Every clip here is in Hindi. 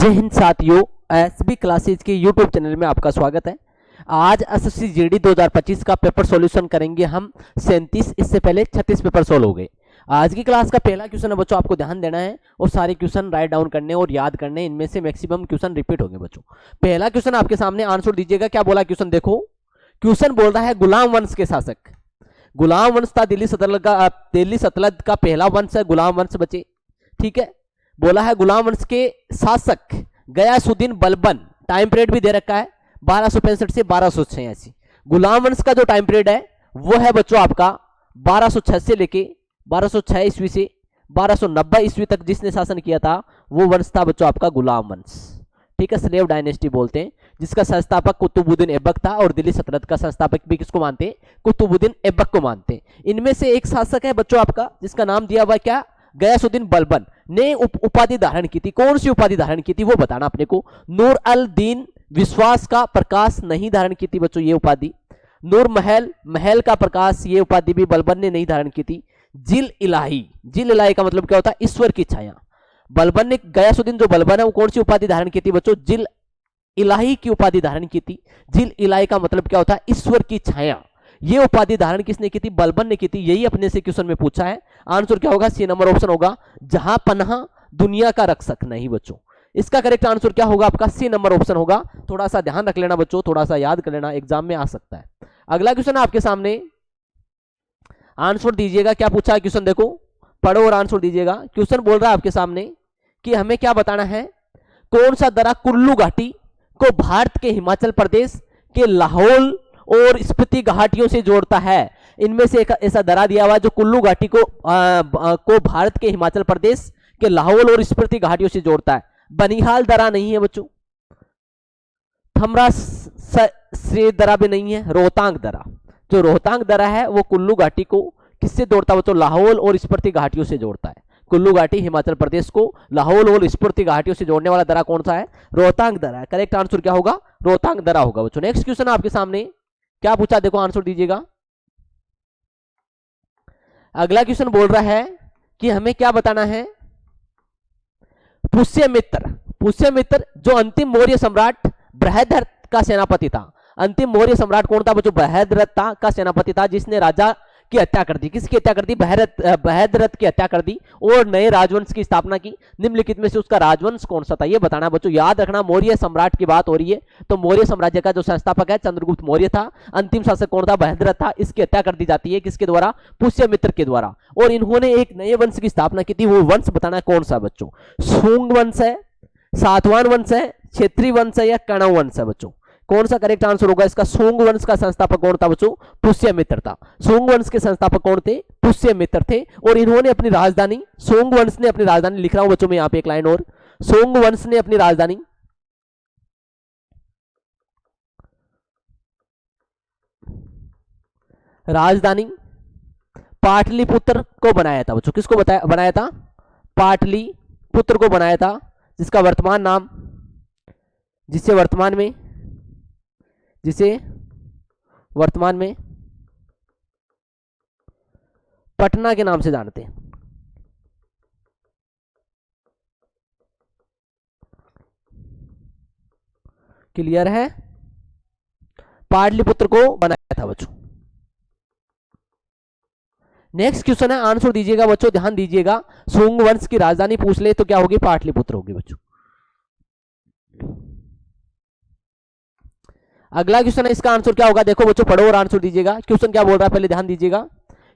जय हिंद साथियों, एसबी क्लासेज के यूट्यूब चैनल में आपका स्वागत है। आज एसएससी जीडी 2025 का पेपर सॉल्यूशन करेंगे हम 37। इससे पहले 36 पेपर सोल्व हो गए। आज की क्लास का पहला क्वेश्चन है बच्चों, आपको ध्यान देना है और सारे क्वेश्चन राइट डाउन करने और याद करने। इनमें से मैक्सिमम क्वेश्चन रिपीट होंगे बच्चों। पहला क्वेश्चन आपके सामने, आंसर दीजिएगा। क्या बोला क्वेश्चन, देखो क्वेश्चन बोल रहा है गुलाम वंश के शासक। गुलाम वंश था दिल्ली सल्तनत का पहला वंश है गुलाम वंश बच्चे, ठीक है। बोला है गुलाम वंश के शासक गयासुद्दीन बलबन। टाइम पीरियड भी दे रखा है 1265 से 1286। गुलाम वंश का जो टाइम पीरियड है वो है बच्चों आपका 1206 से लेके 1206 ईस्वी से 1290 ईस्वी तक जिसने शासन किया था वो वंश था बच्चों आपका गुलाम वंश, ठीक है। स्लेव डायनेस्टी बोलते हैं, जिसका संस्थापक कुतुबुद्दीन ऐबक था और दिल्ली सल्तनत का संस्थापक भी किसको मानते हैं, कुतुबुद्दीन ऐबक को मानते हैं। इनमें से एक शासक है बच्चों आपका जिसका नाम दिया हुआ है क्या, गयासुद्दीन बलबन ने उपाधि धारण की थी। कौन सी उपाधि धारण की थी वो बताना अपने को। नूर अल दीन, विश्वास का प्रकाश नहीं धारण की थी बच्चों ये उपाधि। नूर महल, महल का प्रकाश, ये उपाधि भी बलबन ने नहीं धारण की थी। जिल इलाही, जिल इलाही का मतलब क्या होता है, ईश्वर की छाया। बलबन ने, गयासुद्दीन जो बलबन है वो कौन सी उपाधि धारण की थी बच्चों, जिल इलाही की उपाधि धारण की थी। जिल इलाही का मतलब क्या होता है, ईश्वर की छाया। ये उपाधि धारण किसने की थी, बलबन ने की थी। यही अपने से क्वेश्चन में पूछा है। आंसर क्या होगा, सी नंबर ऑप्शन होगा, जहां पन्हा दुनिया का रक्षक नहीं बच्चों। इसका करेक्ट आंसर क्या होगा आपका, सी नंबर ऑप्शन होगा। थोड़ा सा ध्यान रख लेना बच्चों, थोड़ा सा याद कर लेना, एग्जाम में आ सकता है। अगला क्वेश्चन आपके सामने, आंसर दीजिएगा। क्या पूछा है क्वेश्चन, देखो पढ़ो और आंसर दीजिएगा। क्वेश्चन बोल रहा है आपके सामने कि हमें क्या बताना है, कौन सा दर्रा कुल्लू घाटी को भारत के हिमाचल प्रदेश के लाहौल और स्पीति घाटियों से जोड़ता है। इनमें से एक ऐसा दर्रा दिया हुआ है जो कुल्लू घाटी को भारत के हिमाचल प्रदेश के लाहौल और स्पीति घाटियों से जोड़ता है। बनिहाल दर्रा नहीं है बच्चों, थमरा श्रेय दर्रा भी नहीं है। रोहतांग दर्रा, जो रोहतांग दर्रा है वो कुल्लू घाटी को किससे जोड़ता है बच्चों, लाहौल और स्पीति घाटियों से जोड़ता है। कुल्लू घाटी हिमाचल प्रदेश को लाहौल और स्पीति घाटियों से जोड़ने वाला दर्रा कौन सा है, रोहतांग दर्रा है। करेक्ट आंसर क्या होगा, रोहतांग दर्रा होगा बच्चों। नेक्स्ट क्वेश्चन आपके सामने, क्या पूछा देखो आंसर दीजिएगा। अगला क्वेश्चन बोल रहा है कि हमें क्या बताना है, पुष्यमित्र। पुष्यमित्र जो अंतिम मौर्य सम्राट बृहद्रथ का सेनापति था। अंतिम मौर्य सम्राट कौन था बच्चों, बृहद्रथ का सेनापति था, जिसने राजा की हत्या कर दी। किसकी हत्या कर दी, बृहद्रथ की हत्या कर दी और नए राजवंश की स्थापना की। निम्नलिखित में से उसका राजवंश कौन सा था ये बताना बच्चों। याद रखना, मौर्य सम्राट की बात हो रही है तो मौर्य साम्राज्य का जो संस्थापक है चंद्रगुप्त मौर्य था। अंतिम शासक कौन था, बृहद्रथ था। इसकी हत्या कर दी जाती है किसके द्वारा, पुष्यमित्र के द्वारा। और इन्होंने एक नए वंश की स्थापना की थी। वो वंश बताना कौन सा बच्चों, शुंग वंश है, सातवाहन वंश है, क्षेत्रीय वंश है या कणव वंश है बच्चों। कौन सा करेक्ट आंसर होगा इसका, शुंग वंश का संस्थापक कौन था बच्चों, पुष्यमित्र था। शुंग वंश के संस्थापक कौन थे, पुष्यमित्र थे। और इन्होंने अपनी राजधानी, शुंग वंश ने अपनी राजधानी, लिख रहा हूं बच्चों मैं यहां पे एक लाइन और, शुंग वंश ने अपनी राजधानी पाटलिपुत्र को बनाया था बच्चों। किसको बनाया था, पाटलिपुत्र को बनाया था, जिसका वर्तमान नाम, जिसे वर्तमान में पटना के नाम से जानते हैं। क्लियर है, पाटलिपुत्र को बनाया था बच्चों। नेक्स्ट क्वेश्चन है, आंसर दीजिएगा बच्चों, ध्यान दीजिएगा। शुंग वंश की राजधानी पूछ ले तो क्या होगी, पाटलिपुत्र होगी बच्चों। अगला क्वेश्चन है, इसका आंसर क्या होगा, देखो बच्चों पढ़ो और आंसर दीजिएगा। क्वेश्चन क्या बोल रहा है पहले ध्यान दीजिएगा।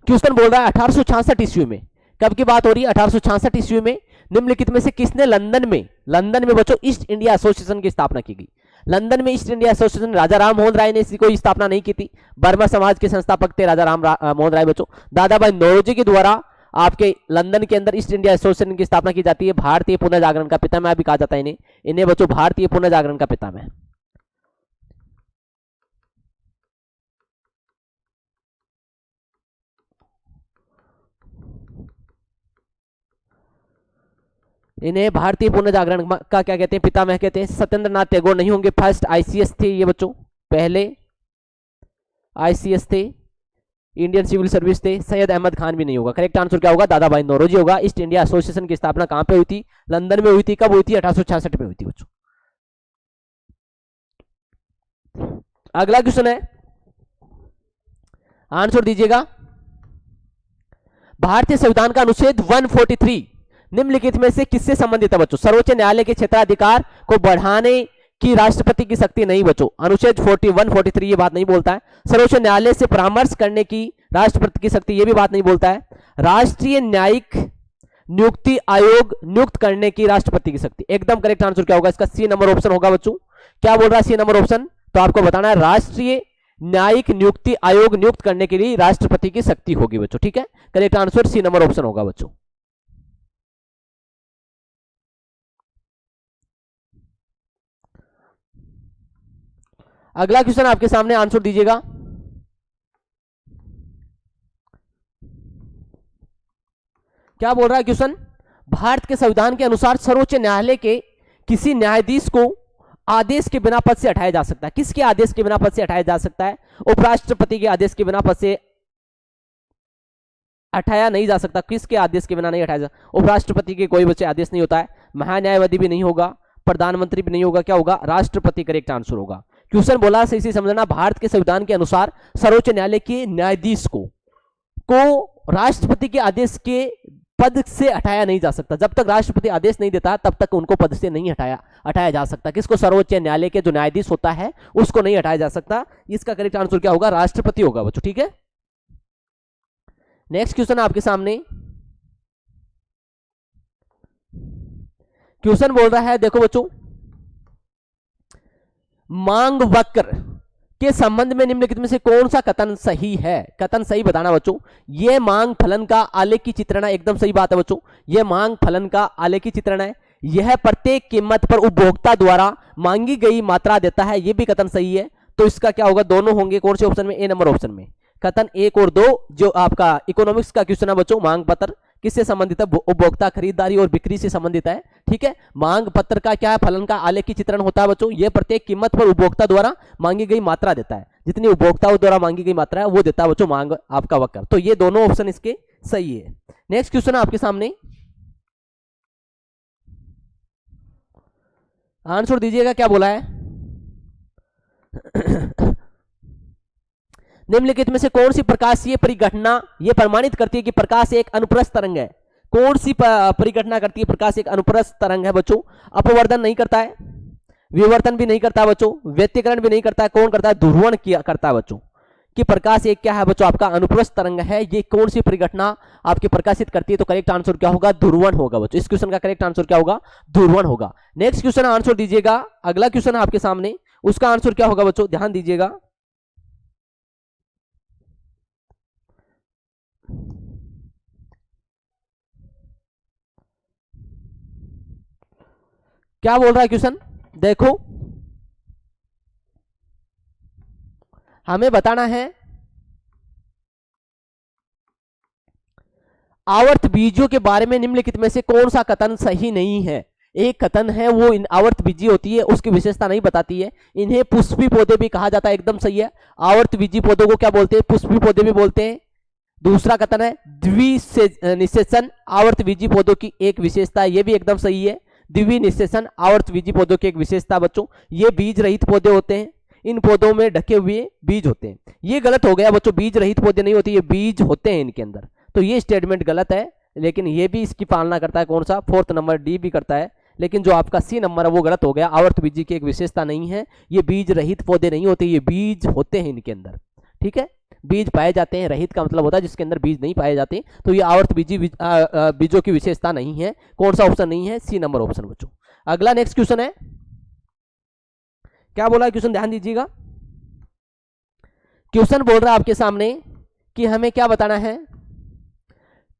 क्वेश्चन बोल रहा है 1866 ईस्वी में, कब की बात हो रही है, 1866 ईस्वी में निम्नलिखित में से किसने लंदन में बच्चों ईस्ट इंडिया एसोसिएशन की स्थापना की गई। लंदन में ईस्ट इंडिया एसोसिएशन राजा राम मोहन राय ने इसकी कोई स्थापना नहीं की थी। बर्मा समाज के संस्थापक थे राजा राम मोहन राय बच्चों। दादा भाई नौरोजी के द्वारा आपके लंदन के अंदर ईस्ट इंडिया एसोसिएशन की स्थापना की जाती है। भारतीय पुनर्जागरण का पितामह भी कहा जाता है इन्हें बच्चों, भारतीय पुनर्जागरण का पितामह। इन्हें भारतीय पुनर्जागरण का क्या कहते हैं, पितामह कहते हैं। सत्येंद्र नाथ टैगोर नहीं होंगे, फर्स्ट आईसीएस थे ये बच्चों, पहले आईसीएस थे। इंडियन सिविल सर्विस थे। सैयद अहमद खान भी नहीं होगा। करेक्ट आंसर क्या होगा? दादा भाई नौरोजी होगा। ईस्ट इंडिया एसोसिएशन की स्थापना कहां पे हुई थी? लंदन में हुई थी। कब हुई थी? 1866 में हुई थी बच्चों। अगला क्वेश्चन है, आंसर दीजिएगा। भारतीय संविधान का अनुच्छेद 143 निम्नलिखित में से किससे संबंधित है बच्चों? सर्वोच्च न्यायालय के क्षेत्राधिकार को बढ़ाने की राष्ट्रपति की शक्ति नहीं बच्चों। अनुच्छेद 143 ये बात नहीं बोलता है। सर्वोच्च न्यायालय से परामर्श करने की राष्ट्रपति की शक्ति ये भी बात नहीं बोलता है। राष्ट्रीय न्यायिक नियुक्ति आयोग नियुक्त करने की राष्ट्रपति की शक्ति। एकदम करेक्ट आंसर क्या होगा इसका? सी नंबर ऑप्शन होगा बच्चों। क्या बोल रहा है सी नंबर ऑप्शन? तो आपको बताना है राष्ट्रीय न्यायिक नियुक्ति आयोग नियुक्त करने के लिए राष्ट्रपति की शक्ति होगी बच्चों। ठीक है, correct answer C number option होगा बच्चों। अगला क्वेश्चन आपके सामने, आंसर दीजिएगा। क्या बोल रहा है क्वेश्चन? भारत के संविधान के अनुसार सर्वोच्च न्यायालय के किसी न्यायाधीश को आदेश के बिना पद से हटाया जा सकता है। किसके आदेश के बिना पद से हटाया जा सकता है? उपराष्ट्रपति के आदेश के बिना पद से हटाया नहीं जा सकता। किसके आदेश के बिना नहीं हटाया जा? उपराष्ट्रपति के कोई बच्चे आदेश नहीं होता है। महान्यायवादी भी नहीं होगा, प्रधानमंत्री भी नहीं होगा। क्या होगा? राष्ट्रपति करेक्ट आंसर होगा। क्वेश्चन बोला सही से समझना, भारत के संविधान के अनुसार सर्वोच्च न्यायालय के न्यायाधीश को राष्ट्रपति के आदेश के पद से हटाया नहीं जा सकता। जब तक राष्ट्रपति आदेश नहीं देता तब तक उनको पद से नहीं हटाया जा सकता। किसको? सर्वोच्च न्यायालय के जो न्यायाधीश होता है उसको नहीं हटाया जा सकता। इसका करेक्ट आंसर क्या होगा? राष्ट्रपति होगा बच्चों। ठीक है, नेक्स्ट क्वेश्चन आपके सामने। क्वेश्चन बोल रहा है, देखो बच्चों, मांग वक्र के संबंध में निम्नलिखित में से कौन सा कथन सही है? कथन सही बताना बच्चों। यह मांग फलन का आलेखी चित्रण है। एकदम सही बात है बच्चों, यह मांग फलन का आलेखी चित्रण है। यह प्रत्येक कीमत पर उपभोक्ता द्वारा मांगी गई मात्रा देता है। यह भी कथन सही है। तो इसका क्या होगा? दोनों होंगे। कौन से ऑप्शन में? ए नंबर ऑप्शन में। कथन 1 और 2 जो आपका इकोनॉमिक्स का क्वेश्चन है बच्चों, मांग पत्र किससे संबंधित है? उपभोक्ता खरीदारी और बिक्री से संबंधित है। ठीक है, मांग पत्र का क्या है? फलन का आलेखी चित्रण होता है बच्चों। यह प्रत्येक कीमत पर उपभोक्ता द्वारा मांगी गई मात्रा देता है। जितनी उपभोक्ताओं द्वारा मांगी गई मात्रा है वो देता है बच्चों मांग आपका वक्र। तो ये दोनों ऑप्शन इसके सही है। नेक्स्ट क्वेश्चन आपके सामने, आंसर दीजिएगा। क्या बोला है? निम्नलिखित में से कौन सी प्रकाशीय परिघटना यह प्रमाणित करती है कि प्रकाश एक अनुप्रस्थ तरंग है? कौन सी परिघटना करती है प्रकाश एक अनुप्रस्थ तरंग है बच्चों? अपवर्तन नहीं करता है, विवर्तन भी नहीं करता है बच्चों, व्यतिकरण भी नहीं करता है। कौन करता है? ध्रुवण किया करता है बच्चों। कि प्रकाश एक क्या है बच्चों? आपका अनुप्रस्थ तरंग है। ये कौन सी परिघटना आपकी प्रकाशित करती है? तो करेक्ट आंसर क्या होगा? ध्रुवण होगा बच्चों। इस क्वेश्चन का करेक्ट आंसर क्या होगा? ध्रुवण होगा। नेक्स्ट क्वेश्चन आंसर दीजिएगा। अगला क्वेश्चन आपके सामने, उसका आंसर क्या होगा बच्चों? ध्यान दीजिएगा। क्या बोल रहा है क्वेश्चन? देखो, हमें बताना है आवर्त बीजों के बारे में निम्नलिखित में से कौन सा कथन सही नहीं है। एक कथन है वो इन आवर्त बीजी होती है, उसकी विशेषता नहीं बताती है। इन्हें पुष्पी पौधे भी कहा जाता है। एकदम सही है। आवर्त बीजी पौधों को क्या बोलते हैं? पुष्पी पौधे भी बोलते हैं। दूसरा कथन है द्विनिषेचन आवर्त बीजी पौधों की एक विशेषता है। यह भी एकदम सही है। द्विनिषेचन आवर्त बीजी पौधों की एक विशेषता बच्चों, ये बीज रहित पौधे होते हैं। इन पौधों में ढके हुए बीज होते हैं। ये गलत हो गया बच्चों, बीज रहित पौधे नहीं होते, ये बीज होते हैं इनके अंदर। तो ये स्टेटमेंट गलत है, लेकिन ये भी इसकी पालना करता है। कौन सा? 4th नंबर डी भी करता है। लेकिन जो आपका सी नंबर है वो गलत हो गया। आवर्त बीजी की एक विशेषता नहीं है, ये बीज रहित पौधे नहीं होते, ये बीज होते हैं इनके अंदर। ठीक है, बीज पाए जाते हैं। रहित का मतलब होता है जिसके अंदर बीज नहीं पाए जाते। तो ये आवर्त बीजी बीजों की विशेषता नहीं है। कौन सा ऑप्शन नहीं है? सी नंबर ऑप्शन बच्चों। अगला नेक्स्ट क्वेश्चन है, क्या बोला है क्वेश्चन? ध्यान दीजिएगा। क्वेश्चन बोल रहा है आपके सामने कि हमें क्या बताना है,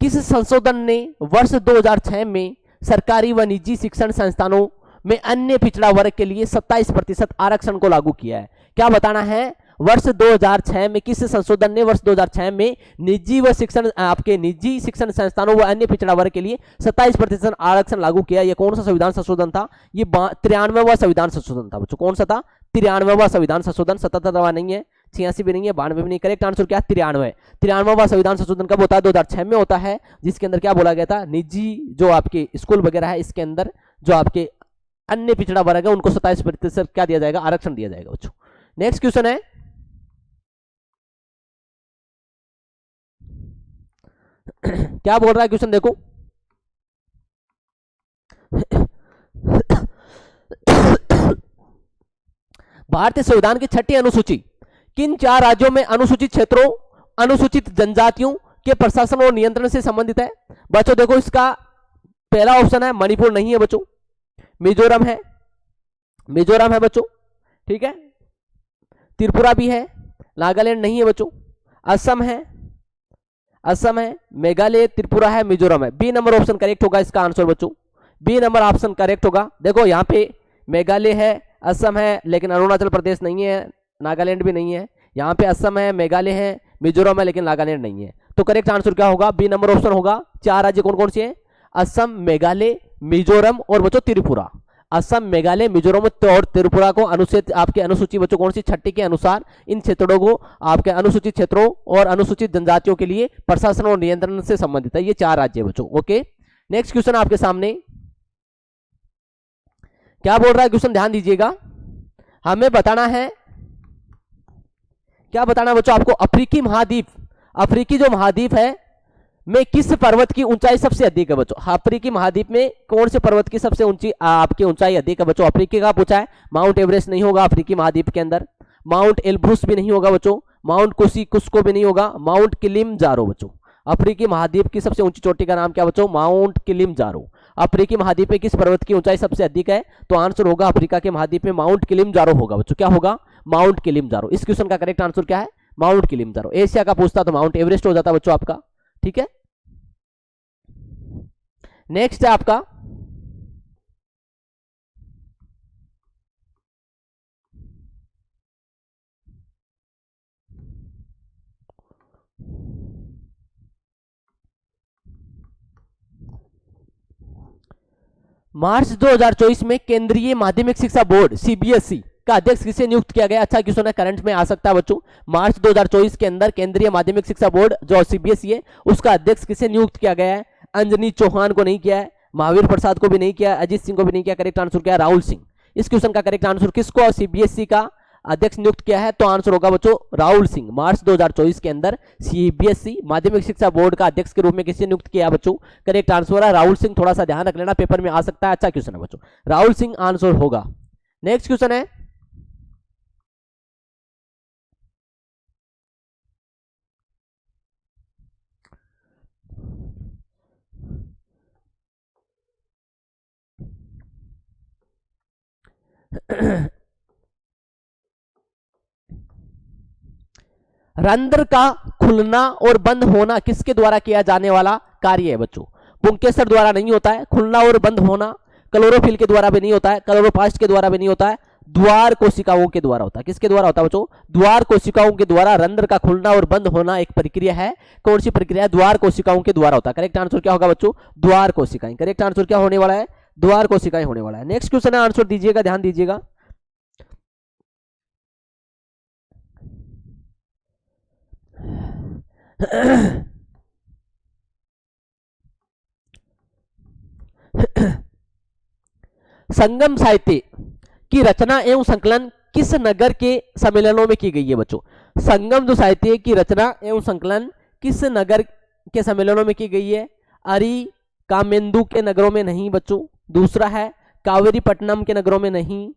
किस संशोधन ने वर्ष 2006 में सरकारी व निजी शिक्षण संस्थानों में अन्य पिछड़ा वर्ग के लिए 27% आरक्षण को लागू किया है? क्या बताना है? वर्ष 2006 में किस संशोधन ने वर्ष 2006 में निजी व शिक्षण आपके निजी शिक्षण संस्थानों व अन्य पिछड़ा वर्ग के लिए 27% आरक्षण लागू किया? ये कौन सा संविधान संशोधन था? ये 93वां संविधान संशोधन था बच्चों। कौन सा था? 93वां संविधान संशोधन। 77वां नहीं है, 86 भी नहीं है, 92 भी नहीं। करेक्ट आंसर क्या है? 93। 93वां संविधान संशोधन कब होता है? 2006 में होता है, जिसके अंदर क्या बोला गया था, निजी जो आपके स्कूल वगैरह है इसके अंदर जो आपके अन्य पिछड़ा वर्ग है उनको 27% क्या दिया जाएगा? आरक्षण दिया जाएगा बच्चों। नेक्स्ट क्वेश्चन है क्या बोल रहा है क्वेश्चन देखो। भारतीय संविधान की 6ठी अनुसूची किन 4 राज्यों में अनुसूचित क्षेत्रों, अनुसूचित जनजातियों के प्रशासन और नियंत्रण से संबंधित है? बच्चों देखो, इसका पहला ऑप्शन है मणिपुर नहीं है बच्चों, मिजोरम है, मिजोरम है बच्चों, ठीक है, त्रिपुरा भी है, नागालैंड नहीं है बच्चों, असम है, असम है, मेघालय, त्रिपुरा है, मिजोरम है। बी नंबर ऑप्शन करेक्ट होगा इसका आंसर बच्चों, बी नंबर ऑप्शन करेक्ट होगा। देखो यहाँ पे मेघालय है, असम है, लेकिन अरुणाचल प्रदेश नहीं है, नागालैंड भी नहीं है। यहाँ पे असम है, मेघालय है, मिजोरम है, लेकिन नागालैंड नहीं है। तो करेक्ट आंसर क्या होगा? बी नंबर ऑप्शन होगा। 4 राज्य कौन कौन से हैं? असम, मेघालय, मिजोरम और बच्चों त्रिपुरा। असम, मेघालय, मिजोरम और त्रिपुरा को अनुसूचित आपके अनुसूची बच्चों कौन सी 6ठी के अनुसार इन क्षेत्रों को आपके अनुसूचित क्षेत्रों और अनुसूचित जनजातियों के लिए प्रशासन और नियंत्रण से संबंधित है। ये 4 राज्य बच्चों। ओके, नेक्स्ट क्वेश्चन आपके सामने क्या बोल रहा है क्वेश्चन, ध्यान दीजिएगा। हमें बताना है, क्या बताना है बच्चों आपको? अफ्रीकी महाद्वीप, अफ्रीकी जो महाद्वीप है में किस पर्वत की ऊंचाई सबसे अधिक है बच्चों? अफ्रीकी महाद्वीप में कौन से पर्वत की सबसे ऊंची आपकी ऊंचाई अधिक है बच्चों? अफ्रीकी का पूछा है। माउंट एवरेस्ट नहीं होगा अफ्रीकी महाद्वीप के अंदर, माउंट एल्ब्रूस भी नहीं होगा बच्चों, माउंट कुस्को भी नहीं होगा, माउंट किलिमंजारो बच्चों। अफ्रीकी महाद्वीप की सबसे ऊंची चोटी का नाम क्या बच्चों? Mount Kilimanjaro. अफ्रीकी महाद्वीप में किस पर्वत की ऊंचाई सबसे अधिक है? तो आंसर होगा अफ्रीका के महाद्वीप में माउंट किलिमंजारो होगा बच्चों। क्या होगा? Mount Kilimanjaro. इस क्वेश्चन का करेक्ट आंसर क्या है? Mount Kilimanjaro. एशिया का पूछता तो माउंट एवरेस्ट हो जाता बच्चों आपका, ठीक है। नेक्स्ट है आपका मार्च 2024 में केंद्रीय माध्यमिक शिक्षा बोर्ड सीबीएसई का अध्यक्ष किसे नियुक्त किया गया? अच्छा क्वेश्चन है, करंट में आ सकता है बच्चों। मार्च 2024 के अंदर केंद्रीय माध्यमिक शिक्षा बोर्ड जो सीबीएसई है उसका अध्यक्ष किसे नियुक्त किया गया है? अंजनी चौहान को नहीं किया है, महावीर प्रसाद को भी नहीं किया, अजीत सिंह को भी नहीं किया। करेक्ट आंसर क्या है? राहुल सिंह। इस क्वेश्चन का करेक्ट आंसर किसको सीबीएसई का अध्यक्ष नियुक्त किया है? तो आंसर होगा बच्चों राहुल सिंह। मार्च 2024 के अंदर सीबीएसई माध्यमिक शिक्षा बोर्ड का अध्यक्ष के रूप में किसे नियुक्त किया बच्चों? करेक्ट आंसर है राहुल सिंह। थोड़ा सा ध्यान रख लेना, पेपर में आ सकता है। अच्छा क्वेश्चन है बच्चों, राहुल सिंह आंसर होगा। नेक्स्ट क्वेश्चन है रंध्र का खुलना और बंद होना किसके द्वारा किया जाने वाला कार्य है बच्चों? पुंकेसर द्वारा नहीं होता है खुलना और बंद होना, क्लोरोफिल के द्वारा भी नहीं होता है, क्लोरोप्लास्ट के द्वारा भी नहीं होता है, द्वार कोशिकाओं के द्वारा होता है। किसके द्वारा होता है बच्चों? द्वार कोशिकाओं के द्वारा रंध्र का खुलना और बंद होना एक प्रक्रिया है। कौन सी प्रक्रिया? द्वार कोशिकाओं के द्वारा होता है। करेक्ट आंसर क्या होगा बच्चों? द्वार कोशिकाएं। करेक्ट आंसर क्या होने वाला है? द्वार कोशिकाएं होने वाला है। नेक्स्ट क्वेश्चन है, आंसर दीजिएगा, ध्यान दीजिएगा। संगम साहित्य की रचना एवं संकलन किस नगर के सम्मेलनों में की गई है बच्चों? संगम जो साहित्य की रचना एवं संकलन किस नगर के सम्मेलनों में की गई है? अरी कामेंदु के नगरों में नहीं बच्चों। दूसरा है कावेरीपट्टनम के नगरों में नहीं,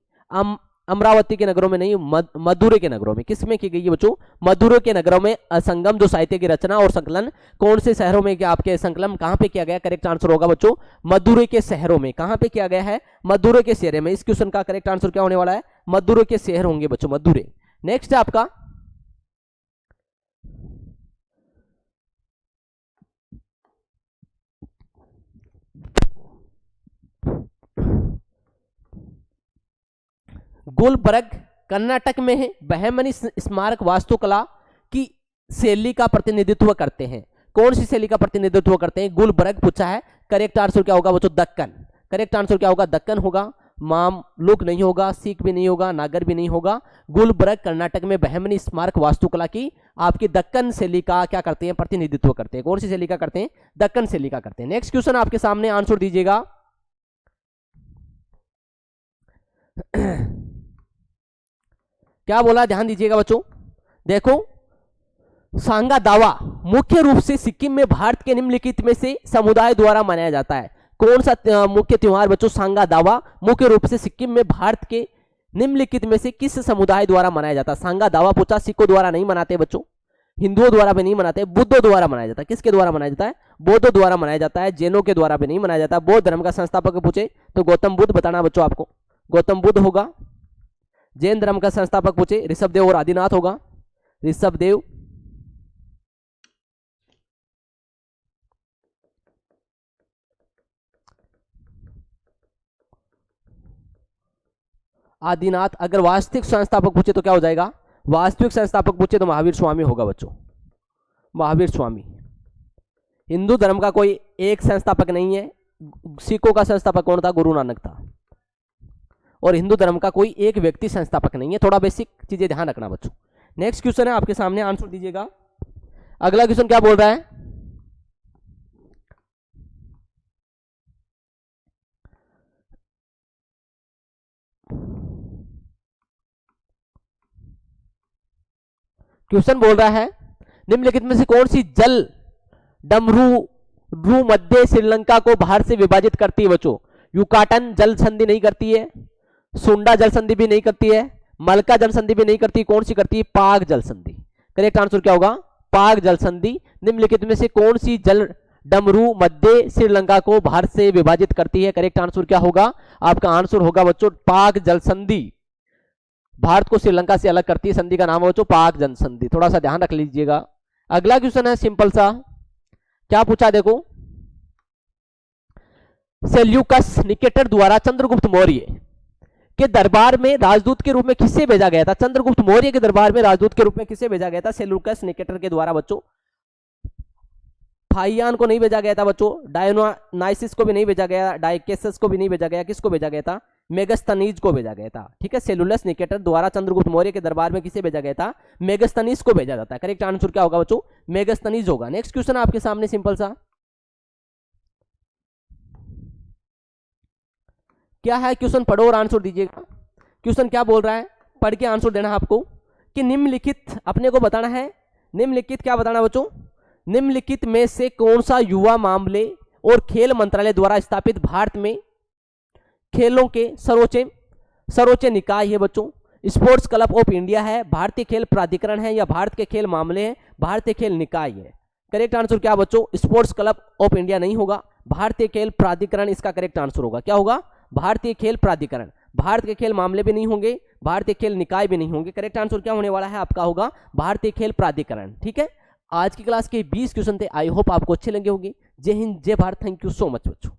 अमरावती के नगरों में नहीं, मदुरै के नगरों में। किसमें की गई है बच्चों? मदुरै के नगरों में संगम जो साहित्य की रचना और संकलन कौन से शहरों में आपके संकलन कहां पे किया गया? करेक्ट आंसर होगा बच्चों मदुरै के शहरों में। कहां पे किया गया है? मदुरै के शहर में। इस क्वेश्चन का करेक्ट आंसर क्या होने वाला है? मदुरै के शहर होंगे बच्चों, मदुरै। नेक्स्ट है आपका गुलबर्ग कर्नाटक में है। बहमनी स्मारक वास्तुकला की शैली का प्रतिनिधित्व करते हैं। कौन सी शैली का प्रतिनिधित्व करते हैं? गुलबर्ग पूछा है। करेक्ट आंसर क्या होगा बच्चों? दक्कन। करेक्ट आंसर क्या होगा? दक्कन होगा। मामलुक नहीं होगा, सिख भी नहीं होगा, नागर भी नहीं होगा। गुलबर्ग कर्नाटक में बहमनी स्मारक वास्तुकला की आपकी दक्कन शैली का क्या करते हैं, प्रतिनिधित्व करते हैं। कौन सी शैली का करते हैं, दक्कन शैली का करते हैं। नेक्स्ट क्वेश्चन आपके सामने, आंसर दीजिएगा। क्या बोला, ध्यान दीजिएगा बच्चों। देखो, सांगा दावा मुख्य रूप से सिक्किम में भारत के निम्नलिखित में से समुदाय द्वारा मनाया जाता है। कौन सा मुख्य त्योहार बच्चों, सांगा दावा मुख्य रूप से सिक्किम में भारत के निम्नलिखित में से किस समुदाय द्वारा मनाया जाता है। सांगा दावा पूछा, सिखों द्वारा नहीं मनाते बच्चों, हिंदुओं द्वारा भी नहीं मनाते, बुद्धों द्वारा मनाया जाता है। किसके द्वारा मनाया जाता है, बौद्धों द्वारा मनाया जाता है, जैनों के द्वारा भी नहीं मनाया जाता। बौद्ध धर्म का संस्थापक पूछे तो गौतम बुद्ध बताना बच्चों, आपको गौतम बुद्ध होगा। जैन धर्म का संस्थापक पूछे ऋषभदेव और आदिनाथ होगा, ऋषभदेव। आदिनाथ। अगर वास्तविक संस्थापक पूछे तो क्या हो जाएगा, वास्तविक संस्थापक पूछे तो महावीर स्वामी होगा बच्चों, महावीर स्वामी। हिंदू धर्म का कोई एक संस्थापक नहीं है, सिखों का संस्थापक कौन था, गुरु नानक था। और हिंदू धर्म का कोई एक व्यक्ति संस्थापक नहीं है। थोड़ा बेसिक चीजें ध्यान रखना बच्चों। नेक्स्ट क्वेश्चन है आपके सामने, आंसर दीजिएगा। अगला क्वेश्चन क्या बोल रहा है, क्वेश्चन बोल रहा है निम्नलिखित में से कौन सी जल डमरू मध्य श्रीलंका को भारत से विभाजित करती है बच्चों। युकाटन जल संधि नहीं करती है, सुंडा जल संधि भी नहीं करती है, मलका जल संधि भी नहीं करती, कौन सी करती है, पाक जल संधि। करेक्ट आंसर क्या होगा, पाक जल संधि। निम्नलिखित में से कौन सी जल डमरू मध्य श्रीलंका को भारत से विभाजित करती है। करेक्ट आंसर क्या होगा, आपका आंसर होगा बच्चों पाक जल संधि। भारत को श्रीलंका से अलग करती है, संधि का नाम है बच्चों पाक जल संधि। थोड़ा सा ध्यान रख लीजिएगा। अगला क्वेश्चन है सिंपल सा, क्या पूछा देखो, सेल्यूकस निकेटर द्वारा चंद्रगुप्त मौर्य के दरबार में राजदूत के रूप में किसे भेजा गया था। चंद्रगुप्त मौर्य के दरबार में राजदूत के रूप में किसे भेजा गया था, सेल्यूकस निकेटर के द्वारा बच्चों। फाइयान को नहीं भेजा गया था बच्चों, डायोनाइसिस को भी नहीं भेजा गया, डाइकेसस को भी नहीं भेजा गया, किसको भेजा गया था, मेगस्थनीज को भेजा गया था। ठीक है, सेलुलस निकेटर द्वारा चंद्रगुप्त मौर्य के दरबार में किसे भेजा गया था, मेगस्थनीज को भेजा जाता है। करेक्ट आंसर क्या होगा बच्चों, मेगस्थनीज होगा। नेक्स्ट क्वेश्चन आपके सामने सिंपल सा, क्या है क्वेश्चन, पढ़ो और आंसर दीजिएगा। क्वेश्चन क्या बोल रहा है, पढ़ के आंसर देना है आपको कि निम्नलिखित, अपने को बताना है निम्नलिखित, क्या बताना बच्चों, निम्नलिखित में से कौन सा युवा मामले और खेल मंत्रालय द्वारा स्थापित भारत में खेलों के सर्वोच्च निकाय है बच्चों। स्पोर्ट्स क्लब ऑफ इंडिया है, भारतीय खेल प्राधिकरण है, या भारत के खेल मामले हैं, भारतीय खेल निकाय है। करेक्ट आंसर क्या बच्चों, स्पोर्ट्स क्लब ऑफ इंडिया नहीं होगा, भारतीय खेल प्राधिकरण इसका करेक्ट आंसर होगा। क्या होगा, भारतीय खेल प्राधिकरण। भारत के खेल मामले भी नहीं होंगे, भारतीय खेल निकाय भी नहीं होंगे। करेक्ट आंसर क्या होने वाला है आपका, होगा भारतीय खेल प्राधिकरण। ठीक है, आज की क्लास के 20 क्वेश्चन थे, आई होप आपको अच्छे लगे होंगे। जय हिंद, जय Bharat, thank you so much बच्चों।